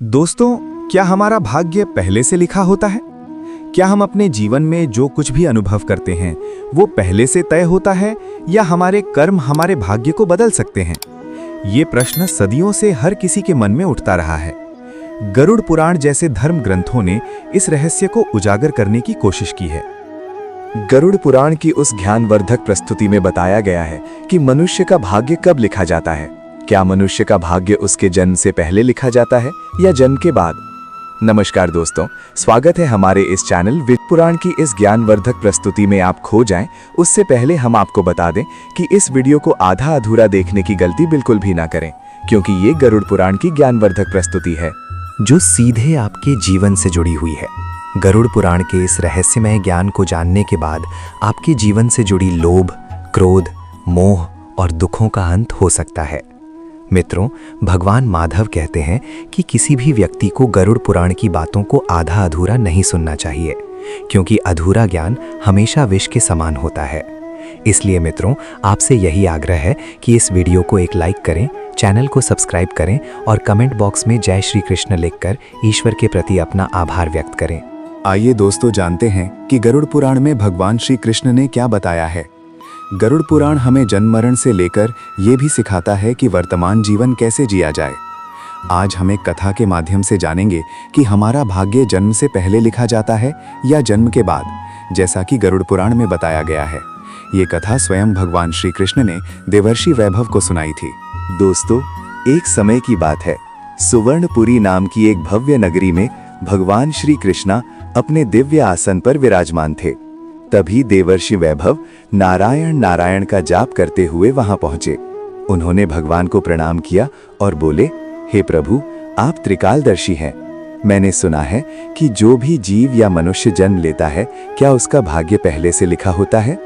दोस्तों, क्या हमारा भाग्य पहले से लिखा होता है? क्या हम अपने जीवन में जो कुछ भी अनुभव करते हैं वो पहले से तय होता है या हमारे कर्म हमारे भाग्य को बदल सकते हैं? ये प्रश्न सदियों से हर किसी के मन में उठता रहा है। गरुड़ पुराण जैसे धर्म ग्रंथों ने इस रहस्य को उजागर करने की कोशिश की है। गरुड़ पुराण की उस ज्ञानवर्धक प्रस्तुति में बताया गया है कि मनुष्य का भाग्य कब लिखा जाता है। क्या मनुष्य का भाग्य उसके जन्म से पहले लिखा जाता है या जन्म के बाद? नमस्कार दोस्तों, स्वागत है हमारे इस चैनल विद पुराण की इस ज्ञानवर्धक प्रस्तुति में। आप खो जाएं उससे पहले हम आपको बता दें कि इस वीडियो को आधा अधूरा देखने की गलती बिल्कुल भी ना करें, क्योंकि ये गरुड़ पुराण की ज्ञानवर्धक प्रस्तुति है जो सीधे आपके जीवन से जुड़ी हुई है। गरुड़ पुराण के इस रहस्यमय ज्ञान को जानने के बाद आपके जीवन से जुड़ी लोभ, क्रोध, मोह और दुखों का अंत हो सकता है। मित्रों, भगवान माधव कहते हैं कि किसी भी व्यक्ति को गरुड़ पुराण की बातों को आधा अधूरा नहीं सुनना चाहिए, क्योंकि अधूरा ज्ञान हमेशा विष के समान होता है। इसलिए मित्रों, आपसे यही आग्रह है कि इस वीडियो को एक लाइक करें, चैनल को सब्सक्राइब करें और कमेंट बॉक्स में जय श्री कृष्ण लिखकर ईश्वर के प्रति अपना आभार व्यक्त करें। आइए दोस्तों, जानते हैं कि गरुड़ पुराण में भगवान श्री कृष्ण ने क्या बताया है। गरुड़ पुराण हमें जन्म मरण से लेकर ये भी सिखाता है कि वर्तमान जीवन कैसे जिया जाए। आज हम एक कथा के माध्यम से जानेंगे कि हमारा भाग्य जन्म से पहले लिखा जाता है या जन्म के बाद, जैसा कि गरुड़ पुराण में बताया गया है। ये कथा स्वयं भगवान श्री कृष्ण ने देवर्षि वैभव को सुनाई थी। दोस्तों, एक समय की बात है। सुवर्णपुरी नाम की एक भव्य नगरी में भगवान श्री कृष्णा अपने दिव्य आसन पर विराजमान थे। तभी देवर्षि वैभव नारायण नारायण का जाप करते हुए वहां पहुंचे। उन्होंने भगवान को प्रणाम किया और बोले, हे प्रभु, आप त्रिकालदर्शी हैं। मैंने सुना है कि जो भी जीव या मनुष्य जन्म लेता है, क्या उसका भाग्य पहले से लिखा होता है?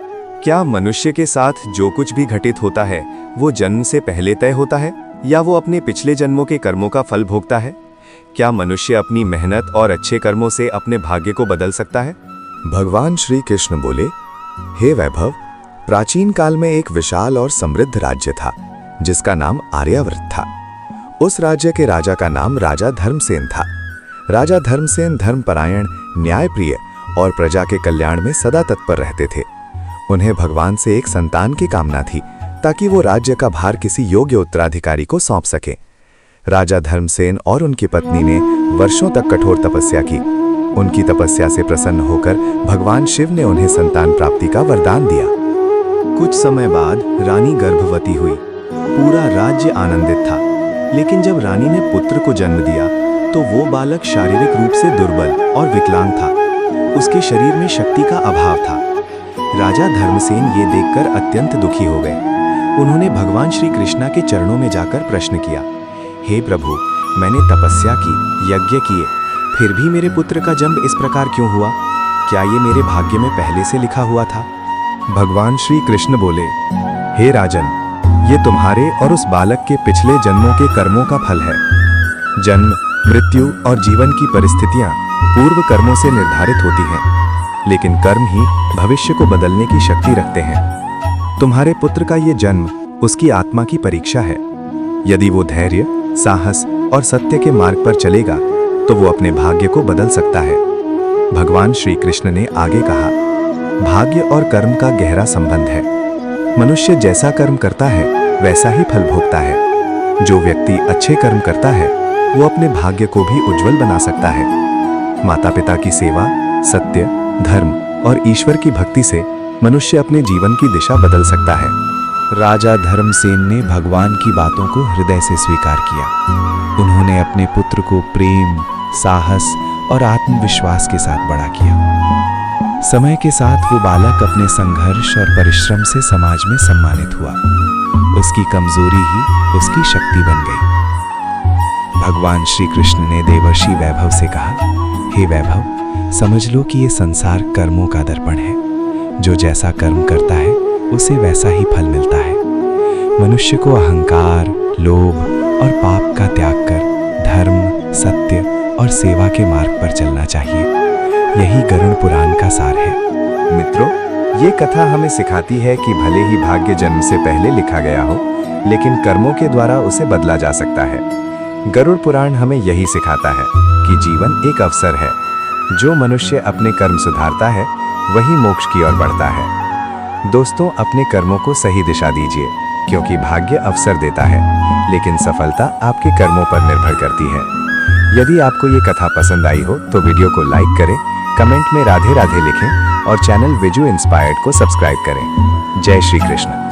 क्या मनुष्य के साथ जो कुछ भी घटित होता है वो जन्म से पहले तय होता है या वो अपने पिछले जन्मों के कर्मों का फल भोगता है? क्या मनुष्य अपनी मेहनत और अच्छे कर्मों से अपने भाग्य को बदल सकता है? भगवान श्री कृष्ण बोले, हे वैभव, प्राचीन काल में एक विशाल और समृद्ध राज्य था जिसका नाम आर्यावर्त था। उस राज्य के राजा का नाम राजा धर्मसेन था। राजा धर्मसेन धर्मपरायण, न्यायप्रिय और प्रजा के कल्याण में सदा तत्पर रहते थे। उन्हें भगवान से एक संतान की कामना थी ताकि वो राज्य का भार किसी योग्य उत्तराधिकारी को सौंप सके। राजा धर्मसेन और उनकी पत्नी ने वर्षों तक कठोर तपस्या की। उनकी तपस्या से प्रसन्न होकर भगवान शिव ने उन्हें संतान प्राप्ति का वरदान दिया। कुछ समय बाद रानी गर्भवती हुई। पूरा राज्य आनंदित था, लेकिन जब रानी ने पुत्र को जन्म दिया तो वो बालक शारीरिक रूप से दुर्बल और विकलांग था। उसके शरीर में शक्ति का अभाव था। राजा धर्मसेन ये देखकर अत्यंत दुखी हो गए। उन्होंने भगवान श्री कृष्णा के चरणों में जाकर प्रश्न किया, हे प्रभु, मैंने तपस्या की, यज्ञ किए, फिर भी मेरे पुत्र का जन्म इस प्रकार क्यों हुआ? क्या ये मेरे भाग्य में पहले से लिखा हुआ था? भगवान श्री कृष्ण बोले, हे राजन, ये तुम्हारे और उस बालक के पिछले जन्मों के कर्मों का फल है। जन्म, मृत्यु और जीवन की परिस्थितियां पूर्व कर्मों से निर्धारित होती हैं, लेकिन कर्म ही भविष्य को बदलने की शक्ति रखते हैं। तुम्हारे पुत्र का ये जन्म उसकी आत्मा की परीक्षा है। यदि वो धैर्य, साहस और सत्य के मार्ग पर चलेगा तो वो अपने भाग्य को बदल सकता है। भगवान श्री कृष्ण ने आगे कहा, भाग्य और कर्म का गहरा संबंध है। मनुष्य जैसा कर्म करता है वैसा ही फल भोगता है। जो व्यक्ति अच्छे कर्म करता है वो अपने भाग्य को भी उज्जवल बना सकता है। माता पिता की सेवा, सत्य, धर्म और ईश्वर की भक्ति से मनुष्य अपने जीवन की दिशा बदल सकता है। राजा धर्मसेन ने भगवान की बातों को हृदय से स्वीकार किया। उन्होंने अपने पुत्र को प्रेम, साहस और आत्मविश्वास के साथ बड़ा किया। समय के साथ वो बालक अपने संघर्ष और परिश्रम से समाज में सम्मानित हुआ। उसकी कमजोरी ही उसकी शक्ति बन गई। भगवान श्री कृष्ण ने देवर्षि वैभव से कहा, हे वैभव, समझ लो कि ये संसार कर्मों का दर्पण है। जो जैसा कर्म करता है उसे वैसा ही फल मिलता है। मनुष्य को अहंकार, लोभ और पाप का त्याग कर धर्म, सत्य और सेवा के मार्ग पर चलना चाहिए। यही गरुड़ पुराण का सार है। मित्रों, ये कथा हमें सिखाती है कि भले ही भाग्य जन्म से पहले लिखा गया हो, लेकिन कर्मों के द्वारा उसे बदला जा सकता है। गरुड़ पुराण हमें यही सिखाता है कि जीवन एक अवसर है। जो मनुष्य अपने कर्म सुधारता है वही मोक्ष की ओर बढ़ता है। दोस्तों, अपने कर्मों को सही दिशा दीजिए, क्योंकि भाग्य अवसर देता है, लेकिन सफलता आपके कर्मों पर निर्भर करती है। यदि आपको ये कथा पसंद आई हो तो वीडियो को लाइक करें, कमेंट में राधे राधे लिखें और चैनल विजु इंस्पायर्ड को सब्सक्राइब करें। जय श्री कृष्ण।